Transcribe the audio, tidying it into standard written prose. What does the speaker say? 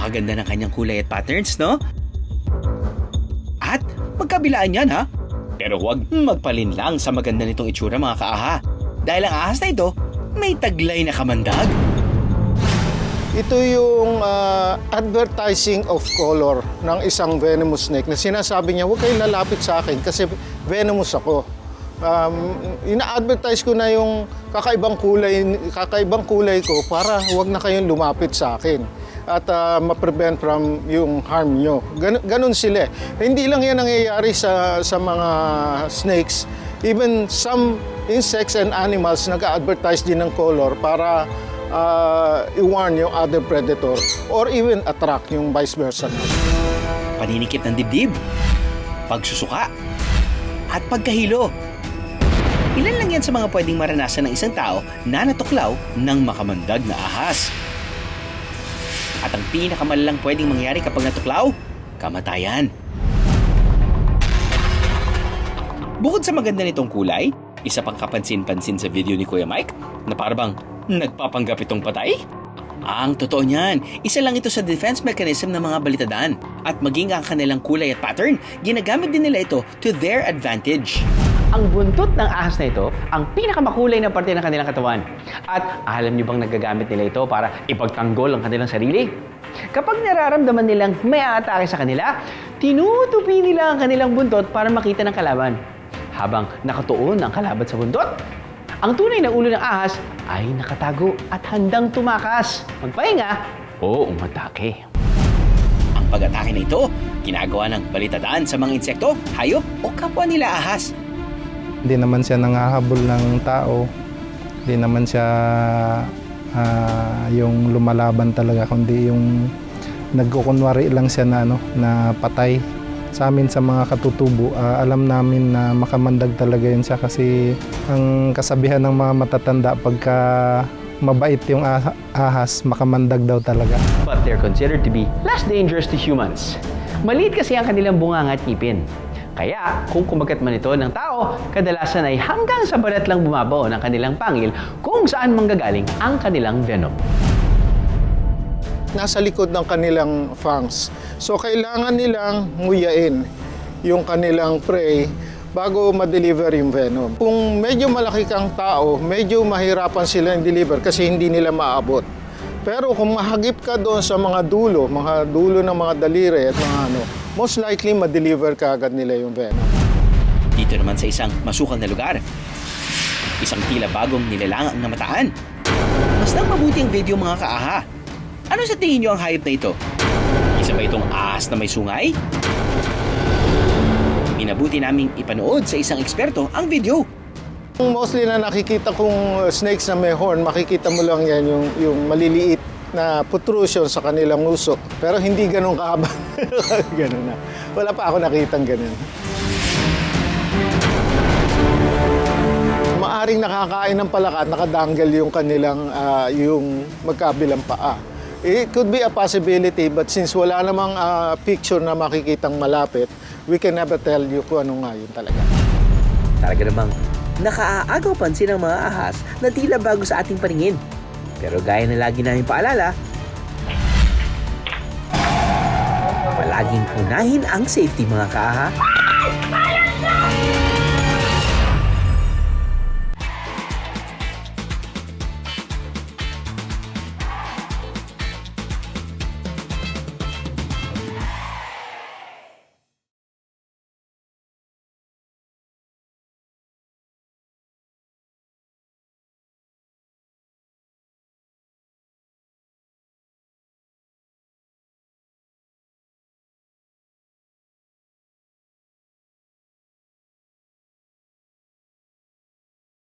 Napakaganda ng kanyang kulay at patterns, no? At magkabilaan yan, ha? Pero huwag magpalinlang sa maganda nitong itsura, mga kaaha. Dahil ang ahas na ito, may taglay na kamandag. Ito yung advertising of color ng isang venomous snake na sinasabi niya, huwag kayong lalapit sa akin kasi venomous ako. Ina-advertise ko na yung kakaibang kulay ko para huwag na kayong lumapit sa akin at ma-prevent from yung harm nyo. Ganun sila. Hindi lang yan nangyayari sa mga snakes. Even some insects and animals nag-advertise din ng color para i-warn yung other predator or even attract yung vice versa. Paninikip ng dibdib, pagsusuka, at pagkahilo. Ilan lang yan sa mga pwedeng maranasan ng isang tao na natuklaw ng makamandag na ahas. At ang pinakamalalang pwedeng mangyari kapag natuklaw, kamatayan. Bukod sa maganda nitong kulay, isa pang kapansin-pansin sa video ni Kuya Mike na parang nagpapanggap itong patay. Ang totoo niyan, isa lang ito sa defense mechanism ng mga balitadaan. At maging ang kanilang kulay at pattern, ginagamit din nila ito to their advantage. Ang buntot ng ahas na ito, ang pinakamakulay na parte ng kanilang katawan. At alam niyo bang nagagamit nila ito para ipagtanggol ang kanilang sarili? Kapag nararamdaman nilang may aatake sa kanila, tinutupi nila ang kanilang buntot para makita ng kalaban. Habang nakatuon ang kalaban sa buntot, ang tunay na ulo ng ahas ay nakatago at handang tumakas, magpahinga o umatake. Ang pag-atake na ito, ginagawa ng balitadaan sa mga insekto, hayop o kapwa nila ahas. Hindi naman siya nangahabol ng tao. Hindi naman siya yung lumalaban talaga, kundi yung nagkukunwari lang siya na patay. Sa amin sa mga katutubo, alam namin na makamandag talaga yun siya kasi ang kasabihan ng mga matatanda pagka mabait yung ahas, makamandag daw talaga. But they're considered to be less dangerous to humans. Maliit kasi ang kanilang bunganga at ngipin. Kaya kung kumagat man ito ng tao, kadalasan ay hanggang sa balat lang bumabaw ng kanilang pangil kung saan manggagaling ang kanilang venom. Nasa likod ng kanilang fangs. So kailangan nilang nguyain yung kanilang prey bago ma-deliver yung venom. Kung medyo malaki kang tao, medyo mahirapan sila i-deliver kasi hindi nila maabot. Pero kung mahagip ka doon sa mga dulo ng mga daliri at mga most likely ma-deliver ka agad nila yung venom. Dito naman sa isang masukal na lugar, isang tila bagong nilalang ang namataan. Mas nang mabuti ang video, mga kaaha. Ano sa tingin nyo ang hayop na ito? Isa ba itong ahas na may sungay? Minabuti naming ipanood sa isang eksperto ang video. Mostly na nakikita kong snakes na may horn, makikita mo lang yan yung maliliit na protrusion sa kanilang usok. Pero hindi ganun kahaba. Ganun na. Wala pa ako nakitang ganun. Maaring nakakain ng palaka at nakadanggal yung kanilang yung magkabilang paa. It could be a possibility, but since wala namang picture na makikitang malapit, we can never tell you kung ano nga yun talaga. Talaga namang nakaaagaw pansin ng mga ahas na tila bago sa ating paningin. Pero gaya na lagi namin paalala, palaging unahin ang safety, mga kaaha.